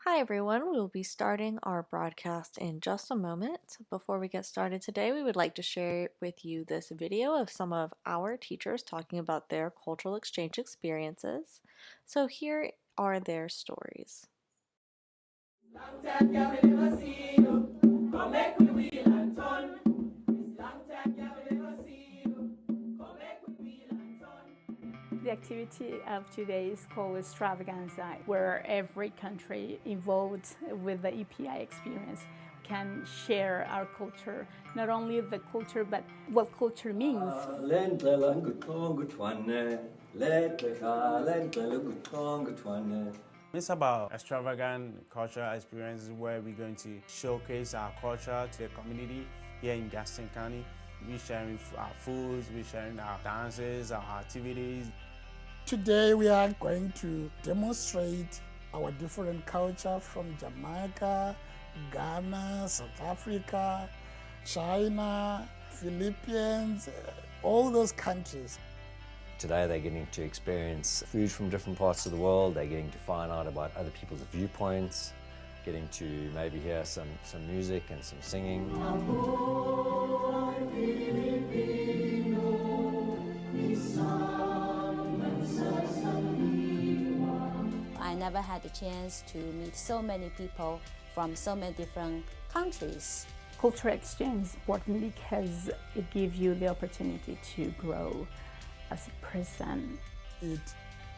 Hi everyone, we will be starting our broadcast in just a moment. Before we get started today, we would like to share with you this video of some of our teachers talking about their cultural exchange experiences. So here are their stories. Long time girl, we never see you. Come make we wheel and turn. It's long time girl, we never see you. Come make we wheel and turn. The activity of today is called Extravaganza, where every country involved with the EPI experience can share our culture, not only the culture, but what culture means. It's about extravagant cultural experiences where we're going to showcase our culture to the community here in Gaston County. We're sharing our foods, we're sharing our dances, our activities. Today we are going to demonstrate our different culture from Jamaica, Ghana, South Africa, China, Philippines, all those countries. Today they're getting to experience food from different parts of the world, they're getting to find out about other people's viewpoints, getting to maybe hear some music and some singing. I never had the chance to meet so many people from so many different countries. Cultural exchange is important because it gives you the opportunity to grow as a person. It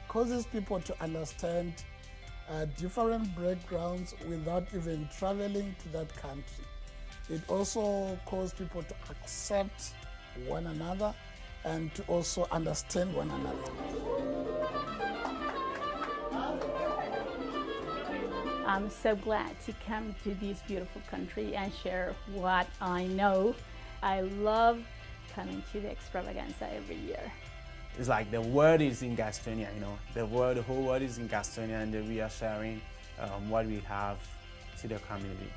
causes people to understand different backgrounds without even traveling to that country. It also causes people to accept one another and to also understand one another. I'm so glad to come to this beautiful country and share what I know. I love coming to the Extravaganza every year. It's like the world is in Gastonia, the whole world is in Gastonia, and we are sharing what we have to the community.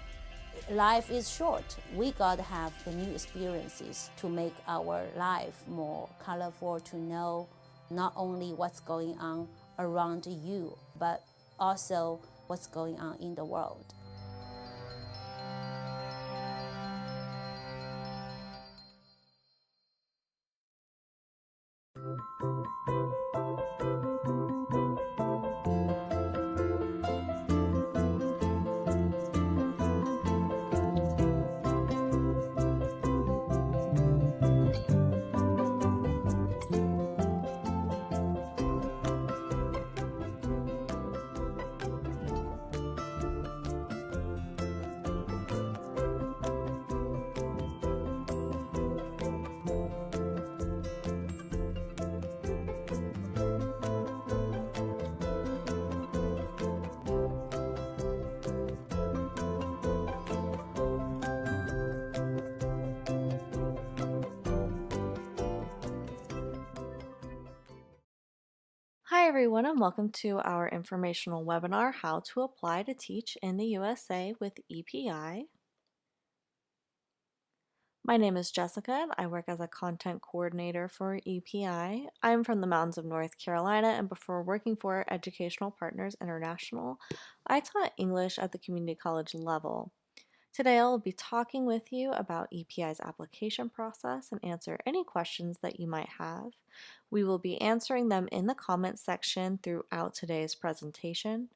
Life is short. We gotta have the new experiences to make our life more colorful, to know not only what's going on around you, but also what's going on in the world. Hi everyone and welcome to our informational webinar, How to Apply to Teach in the USA with EPI. My name is Jessica and I work as a content coordinator for EPI. I'm from the mountains of North Carolina, and before working for Educational Partners International, I taught English at the community college level. Today I'll be talking with you about EPI's application process and answer any questions that you might have. We will be answering them in the comments section throughout today's presentation.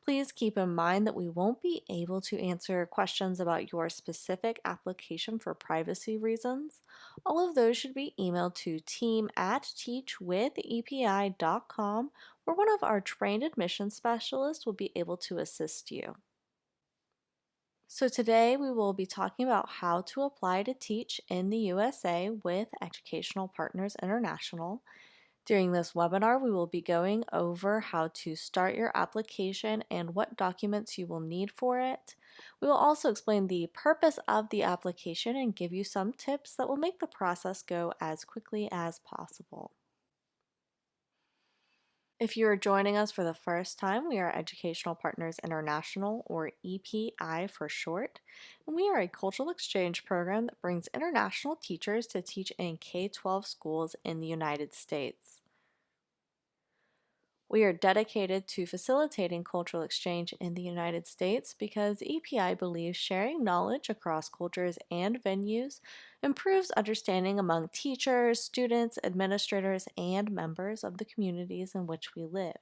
Please keep in mind that we won't be able to answer questions about your specific application for privacy reasons. All of those should be emailed to team@teachwithepi.com, where one of our trained admissions specialists will be able to assist you. So today we will be talking about how to apply to teach in the USA with Educational Partners International. During this webinar, we will be going over how to start your application and what documents you will need for it. We will also explain the purpose of the application and give you some tips that will make the process go as quickly as possible. If you are joining us for the first time, we are Educational Partners International, or EPI for short, and we are a cultural exchange program that brings international teachers to teach in K-12 schools in the United States. We are dedicated to facilitating cultural exchange in the United States because EPI believes sharing knowledge across cultures and venues improves understanding among teachers, students, administrators, and members of the communities in which we live.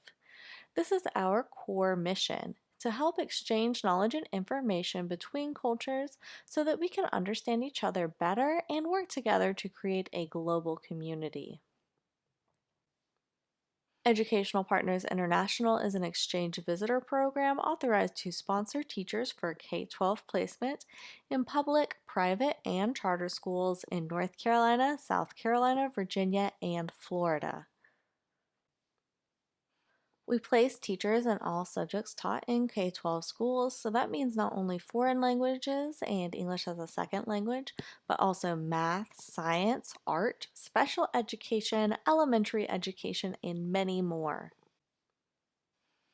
This is our core mission, to help exchange knowledge and information between cultures so that we can understand each other better and work together to create a global community. Educational Partners International is an exchange visitor program authorized to sponsor teachers for K-12 placement in public, private, and charter schools in North Carolina, South Carolina, Virginia, and Florida. We place teachers in all subjects taught in K-12 schools, so that means not only foreign languages and English as a second language, but also math, science, art, special education, elementary education, and many more.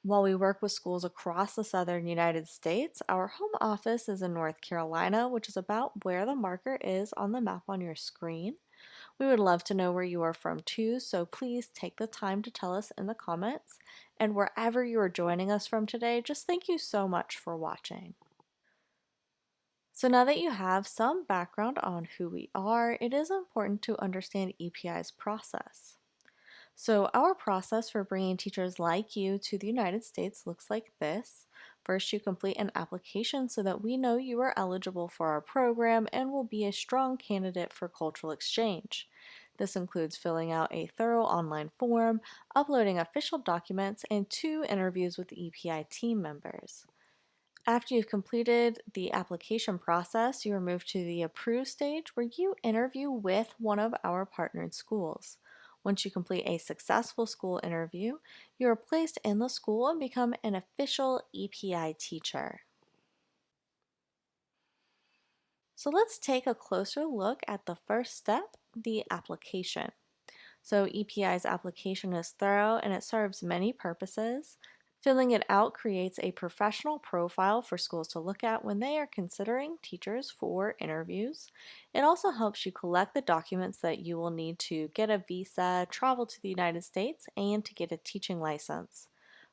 While we work with schools across the southern United States, our home office is in North Carolina, which is about where the marker is on the map on your screen. We would love to know where you are from too, so please take the time to tell us in the comments. And wherever you are joining us from today, just thank you so much for watching. So now that you have some background on who we are, it is important to understand EPI's process. So our process for bringing teachers like you to the United States looks like this. First, you complete an application so that we know you are eligible for our program and will be a strong candidate for cultural exchange. This includes filling out a thorough online form, uploading official documents, and 2 interviews with EPI team members. After you've completed the application process, you are moved to the approve stage where you interview with one of our partnered schools. Once you complete a successful school interview, you are placed in the school and become an official EPI teacher. So let's take a closer look at the first step, the application. So EPI's application is thorough and it serves many purposes. Filling it out creates a professional profile for schools to look at when they are considering teachers for interviews. It also helps you collect the documents that you will need to get a visa, travel to the United States, and to get a teaching license.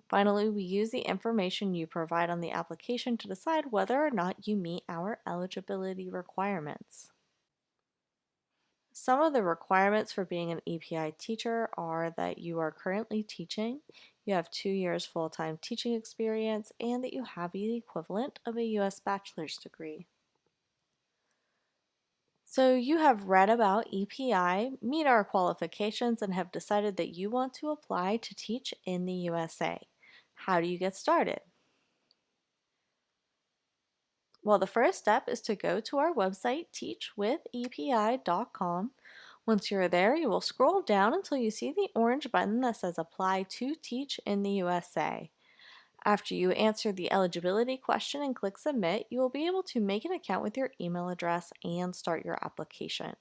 Finally, we use the information you provide on the application to decide whether or not you meet our eligibility requirements. Some of the requirements for being an EPI teacher are that you are currently teaching, you have 2 years full-time teaching experience, and that you have the equivalent of a U.S. bachelor's degree. So you have read about EPI, meet our qualifications, and have decided that you want to apply to teach in the USA. How do you get started? Well, the first step is to go to our website, teachwithepi.com. Once you're there, you will scroll down until you see the orange button that says Apply to Teach in the USA. After you answer the eligibility question and click Submit, you will be able to make an account with your email address and start your application.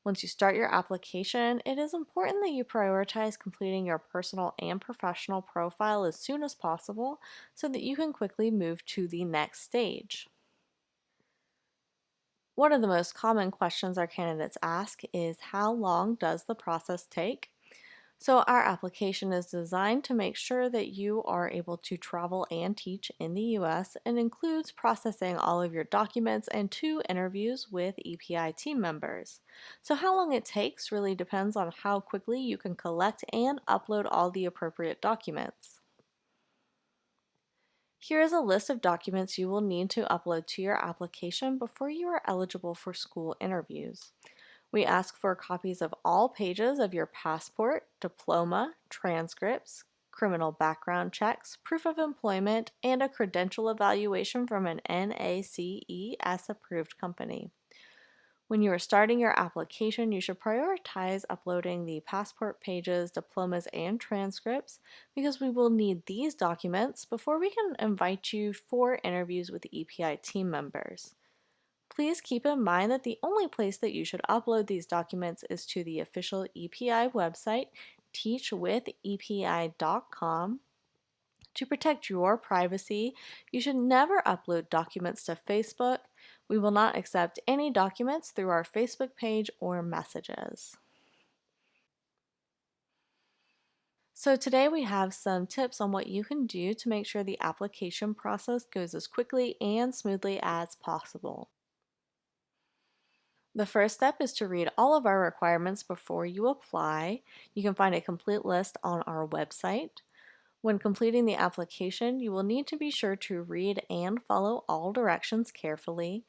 Once you start your application, it is important that you prioritize completing your personal and professional profile as soon as possible so that you can quickly move to the next stage. One of the most common questions our candidates ask is, how long does the process take? So our application is designed to make sure that you are able to travel and teach in the US and includes processing all of your documents and 2 interviews with EPI team members. So how long it takes really depends on how quickly you can collect and upload all the appropriate documents. Here is a list of documents you will need to upload to your application before you are eligible for school interviews. We ask for copies of all pages of your passport, diploma, transcripts, criminal background checks, proof of employment, and a credential evaluation from an NACES approved company. When you are starting your application, you should prioritize uploading the passport pages, diplomas, and transcripts because we will need these documents before we can invite you for interviews with EPI team members. Please keep in mind that the only place that you should upload these documents is to the official EPI website, teachwithepi.com. To protect your privacy, you should never upload documents to Facebook. We will not accept any documents through our Facebook page or messages. So today we have some tips on what you can do to make sure the application process goes as quickly and smoothly as possible. The first step is to read all of our requirements before you apply. You can find a complete list on our website. When completing the application, you will need to be sure to read and follow all directions carefully.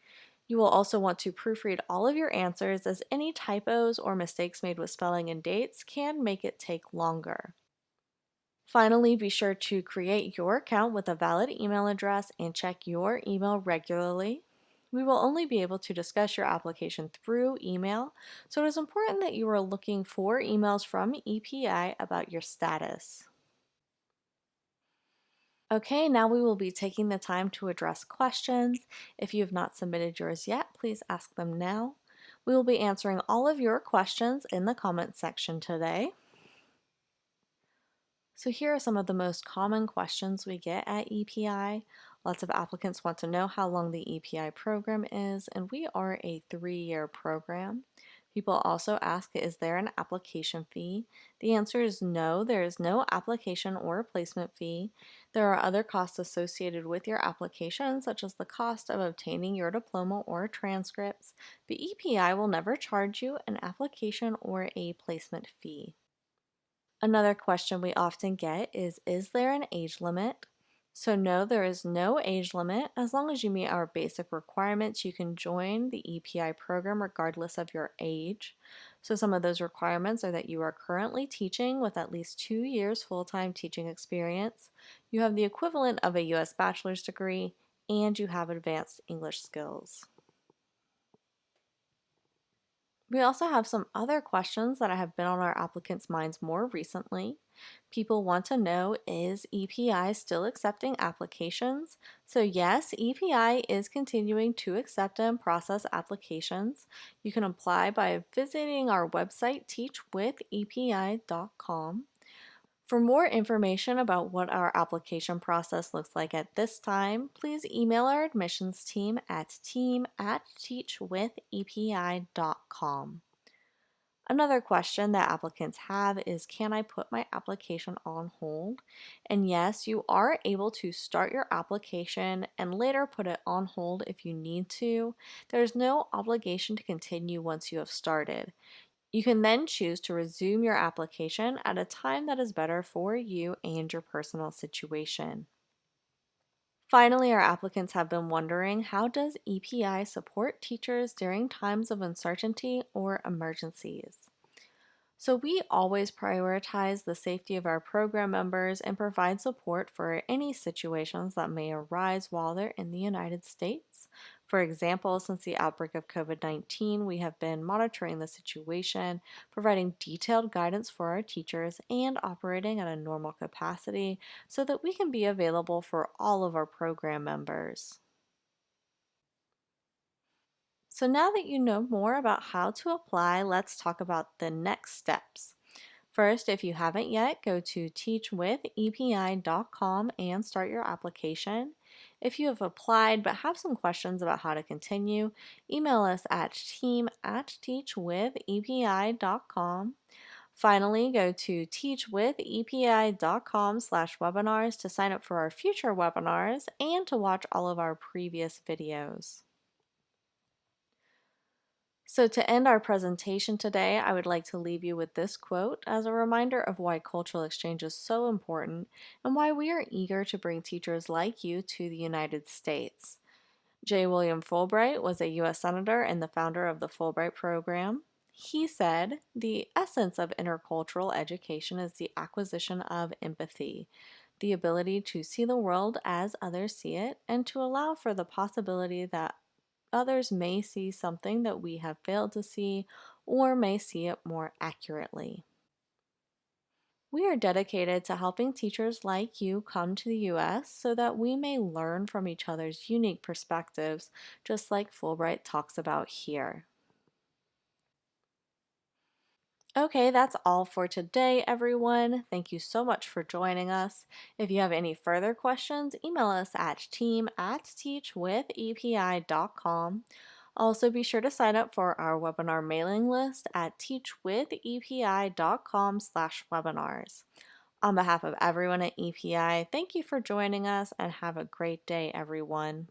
You will also want to proofread all of your answers, as any typos or mistakes made with spelling and dates can make it take longer. Finally, be sure to create your account with a valid email address and check your email regularly. We will only be able to discuss your application through email, so it is important that you are looking for emails from EPI about your status. Okay, now we will be taking the time to address questions. If you have not submitted yours yet, please ask them now. We will be answering all of your questions in the comments section today. So here are some of the most common questions we get at EPI. Lots of applicants want to know how long the EPI program is, and we are a 3-year program. People also ask, is there an application fee? The answer is no, there is no application or placement fee. There are other costs associated with your application, such as the cost of obtaining your diploma or transcripts, but EPI will never charge you an application or a placement fee. Another question we often get is there an age limit? So no, there is no age limit. As long as you meet our basic requirements, you can join the EPI program regardless of your age. So some of those requirements are that you are currently teaching with at least 2 years full-time teaching experience, you have the equivalent of a U.S. bachelor's degree, and you have advanced English skills. We also have some other questions that have been on our applicants' minds more recently. People want to know, is EPI still accepting applications? So yes, EPI is continuing to accept and process applications. You can apply by visiting our website, teachwithepi.com. For more information about what our application process looks like at this time, please email our admissions team at team@teachwithepi.com. Another question that applicants have is, can I put my application on hold? And yes, you are able to start your application and later put it on hold if you need to. There's no obligation to continue once you have started. You can then choose to resume your application at a time that is better for you and your personal situation. Finally, our applicants have been wondering, how does EPI support teachers during times of uncertainty or emergencies? So we always prioritize the safety of our program members and provide support for any situations that may arise while they're in the United States. For example, since the outbreak of COVID-19, we have been monitoring the situation, providing detailed guidance for our teachers, and operating at a normal capacity so that we can be available for all of our program members. So now that you know more about how to apply, let's talk about the next steps. First, if you haven't yet, go to teachwithepi.com and start your application. If you have applied but have some questions about how to continue, email us at team@teachwithepi.com. Finally, go to teachwithepi.com/webinars to sign up for our future webinars and to watch all of our previous videos. So to end our presentation today, I would like to leave you with this quote as a reminder of why cultural exchange is so important and why we are eager to bring teachers like you to the United States. J. William Fulbright was a U.S. Senator and the founder of the Fulbright Program. He said, "The essence of intercultural education is the acquisition of empathy, the ability to see the world as others see it, and to allow for the possibility that others may see something that we have failed to see or may see it more accurately." We are dedicated to helping teachers like you come to the U.S. so that we may learn from each other's unique perspectives, just like Fulbright talks about here. Okay, that's all for today, everyone. Thank you so much for joining us. If you have any further questions, email us at team@teachwithepi.com. Also, be sure to sign up for our webinar mailing list at teachwithepi.com/webinars. On behalf of everyone at EPI, thank you for joining us and have a great day, everyone.